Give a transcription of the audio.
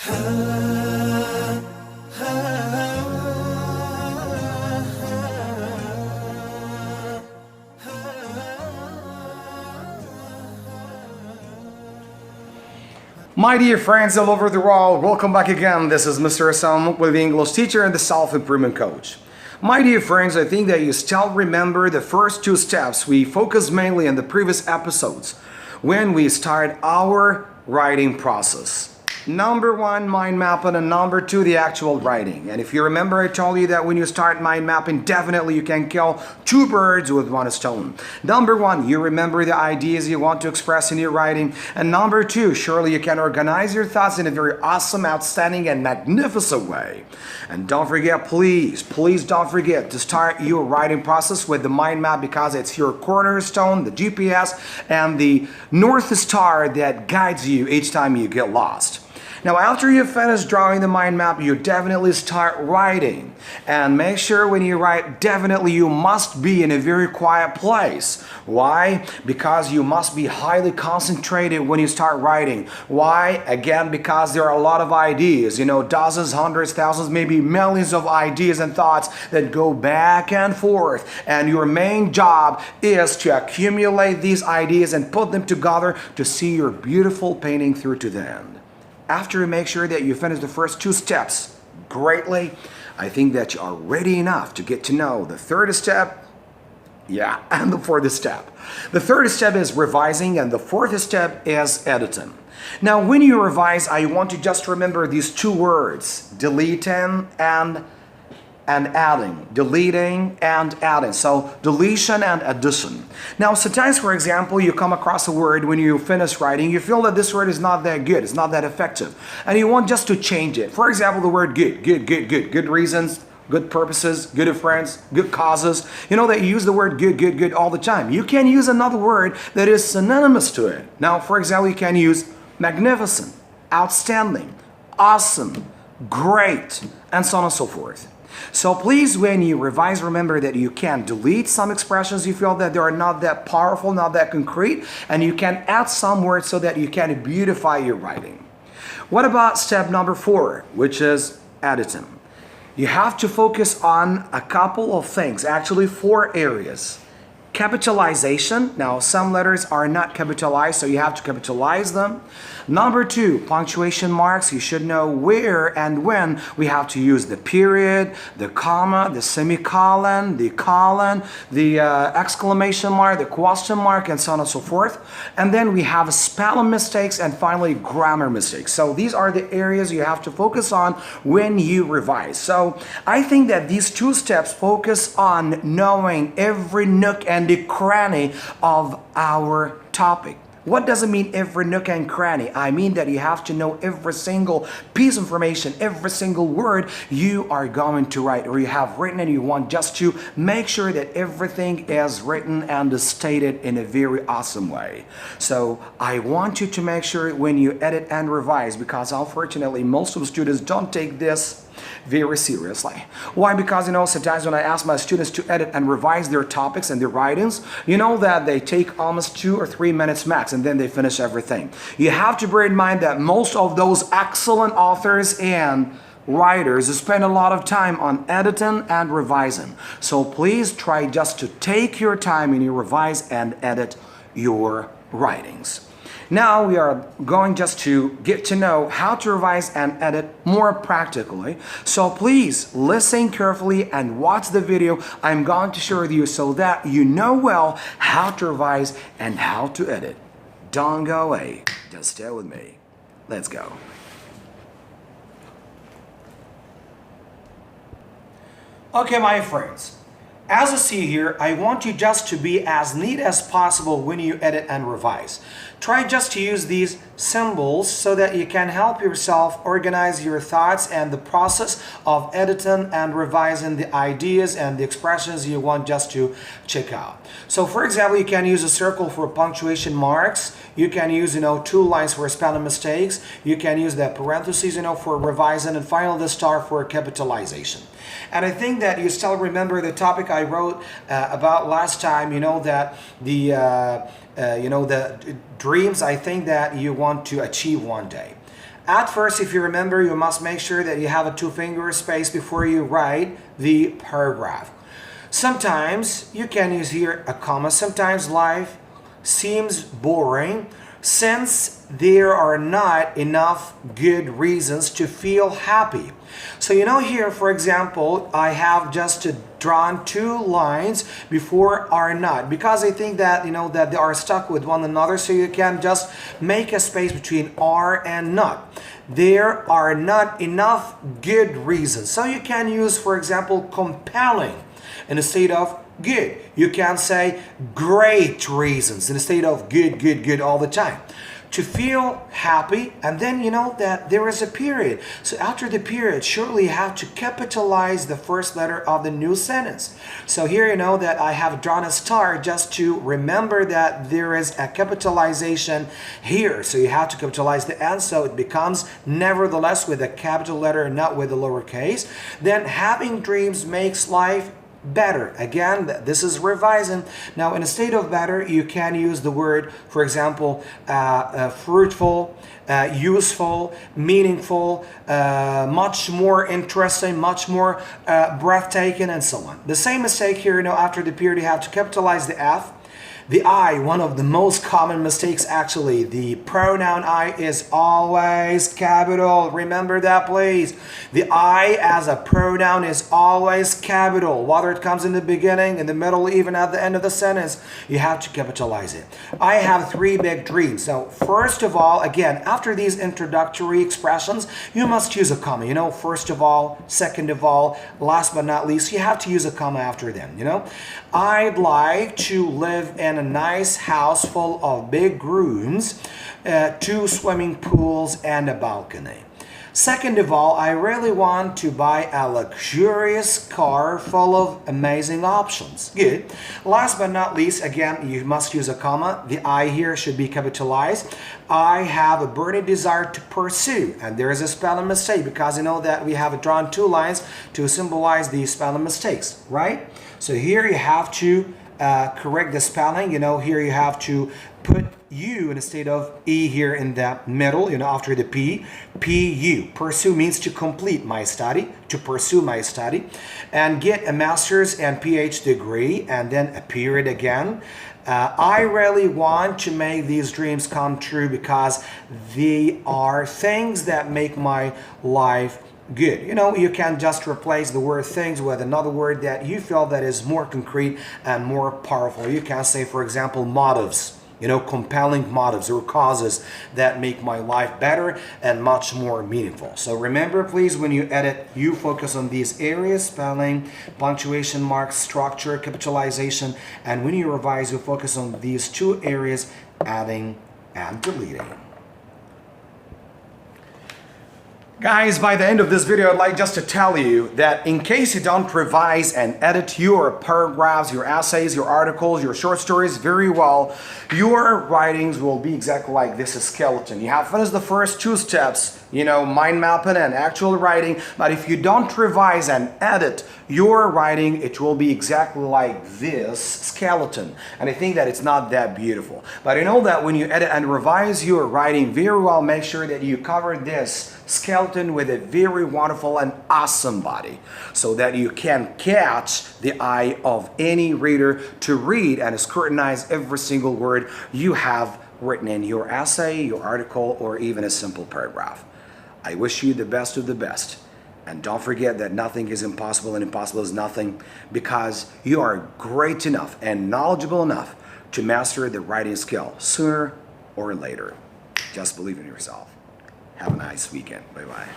My dear friends all over the world, welcome back again. This is Mr. Sam with the English teacher and the self-improvement coach. My dear friends, I think that you still remember the first two steps we focused mainly on the previous episodes when we start our writing process. Number one, mind mapping, and number two, the actual writing. And if you remember, I told you that when you start mind mapping, definitely you can kill two birds with one stone. Number one, you remember the ideas you want to express in your writing. And number two, surely you can organize your thoughts in a very awesome, outstanding, and magnificent way. And don't forget, please don't forget to start your writing process with the mind map, because it's your cornerstone, the GPS, and the North Star that guides you each time you get lost. Now, after you finish drawing the mind map, you definitely start writing. And make sure when you write, definitely you must be in a very quiet place. Why? Because you must be highly concentrated when you start writing. Why? Again, because there are a lot of ideas, dozens, hundreds, thousands, maybe millions of ideas and thoughts that go back and forth. And your main job is to accumulate these ideas and put them together to see your beautiful painting through to the end. After you make sure that you finish the first two steps greatly, I think that you are ready enough to get to know the third step, and the fourth step. The third step is revising, and the fourth step is editing. Now, when you revise, I want you just to remember these two words, deleting and adding, deleting and adding. So deletion and addition. Now, sometimes, for example, you come across a word when you finish writing, you feel that this word is not that good, it's not that effective, and you want just to change it. For example, the word good, good reasons, good purposes, good friends, good causes. You know that you use the word good all the time. You can use another word that is synonymous to it. Now, for example, you can use magnificent, outstanding, awesome, great, and so on and so forth. So please, when you revise, remember that you can delete some expressions you feel that they are not that powerful, not that concrete, and you can add some words so that you can beautify your writing. What about step number 4, which is editing? You have to focus on a couple of things, actually 4 areas. Capitalization. Now, some letters are not capitalized, so you have to capitalize them. Number 2, punctuation marks. You should know where and when we have to use the period, the comma, the semicolon, the colon, the exclamation mark, the question mark, and so on and so forth. And then we have spelling mistakes and finally grammar mistakes. So these are the areas you have to focus on when you revise. So I think that these 2 steps focus on knowing every nook and the cranny of our topic. What does it mean, every nook and cranny? I mean that you have to know every single piece of information, every single word you are going to write or you have written, and you want just to make sure that everything is written and stated in a very awesome way. So I want you to make sure when you edit and revise, because unfortunately most of the students don't take this very seriously. Why? Because sometimes when I ask my students to edit and revise their topics and their writings, that they take almost 2 or 3 minutes max, and then they finish everything. You have to bear in mind that most of those excellent authors and writers spend a lot of time on editing and revising. So please try just to take your time when you revise and edit your writings. Now we are going just to get to know how to revise and edit more practically. So please listen carefully and watch the video I'm going to share with you so that you know well how to revise and how to edit. Don't go away. Just stay with me. Let's go. Okay, my friends. As you see here, I want you just to be as neat as possible when you edit and revise. Try just to use these symbols so that you can help yourself organize your thoughts and the process of editing and revising the ideas and the expressions you want just to check out. So for example, you can use a circle for punctuation marks. You can use, 2 lines for spelling mistakes. You can use the parentheses, for revising, and finally the star for capitalization. And I think that you still remember the topic I wrote about last time, that the dreams I think that you want to achieve one day. At first, if you remember, you must make sure that you have a two-finger space before you write the paragraph. Sometimes you can use here a comma. Sometimes life seems boring since there are not enough good reasons to feel happy. So here, for example, I have just drawn two lines before are not, because I think that that they are stuck with one another, so you can just make a space between are and not. There are not enough good reasons. So you can use, for example, compelling instead of good. You can say great reasons instead of good all the time. To feel happy, and then that there is a period. So after the period, surely you have to capitalize the first letter of the new sentence. So here that I have drawn a star just to remember that there is a capitalization here. So you have to capitalize the N, so it becomes nevertheless with a capital letter, not with a lowercase. Then having dreams makes life better. Again, this is revising. Now, instead of better, you can use the word, for example, fruitful, useful, meaningful, much more interesting, much more breathtaking, and so on. The same mistake here, after the period, you have to capitalize the F. The I, one of the most common mistakes actually, the pronoun I is always capital. Remember that, please. The I as a pronoun is always capital. Whether it comes in the beginning, in the middle, even at the end of the sentence, you have to capitalize it. I have three big dreams. So first of all, again, after these introductory expressions, you must use a comma. First of all, second of all, last but not least, you have to use a comma after them. I'd like to live in a nice house full of big rooms, 2 swimming pools, and a balcony. Second of all, I really want to buy a luxurious car full of amazing options. Good. Last but not least, again, you must use a comma. The I here should be capitalized. I have a burning desire to pursue. And there is a spelling mistake because that we have drawn 2 lines to symbolize the spelling mistakes, right? So here you have to correct the spelling. Here you have to put U instead of E here in the middle, after the P. P-U. Pursue means to complete my study, to pursue my study, and get a master's and PhD degree, and then a period again. I really want to make these dreams come true because they are things that make my life good. You can just replace the word things with another word that you feel that is more concrete and more powerful. You can say, for example, motives. Compelling motives or causes that make my life better and much more meaningful. So remember, please, when you edit, you focus on these areas: spelling, punctuation marks, structure, capitalization. And when you revise, you focus on these 2 areas: adding and deleting. Guys, by the end of this video, I'd like just to tell you that in case you don't revise and edit your paragraphs, your essays, your articles, your short stories very well, your writings will be exactly like this skeleton. You have finished the first 2 steps, mind mapping and actual writing, but if you don't revise and edit your writing, it will be exactly like this skeleton. And I think that it's not that beautiful. But that when you edit and revise your writing very well, make sure that you cover this skeleton with a very wonderful and awesome body, so that you can catch the eye of any reader to read and scrutinize every single word you have written in your essay, your article, or even a simple paragraph. I wish you the best of the best. And don't forget that nothing is impossible and impossible is nothing, because you are great enough and knowledgeable enough to master the writing skill sooner or later. Just believe in yourself. Have a nice weekend. Bye-bye.